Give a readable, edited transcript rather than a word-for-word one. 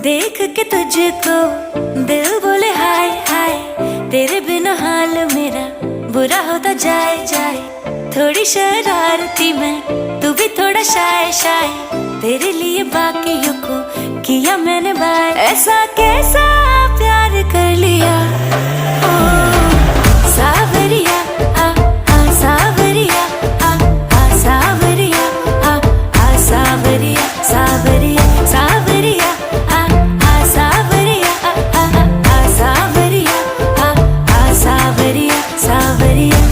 देख के तुझको दिल बोले हाय हाय, तेरे बिना हाल मेरा बुरा होता जाए जाए। थोड़ी शरारती मैं, तू भी थोड़ा शाय शाय, तेरे लिए बाकियों को किया मैंने बाय। ऐसा कैसा प्यार कर लिया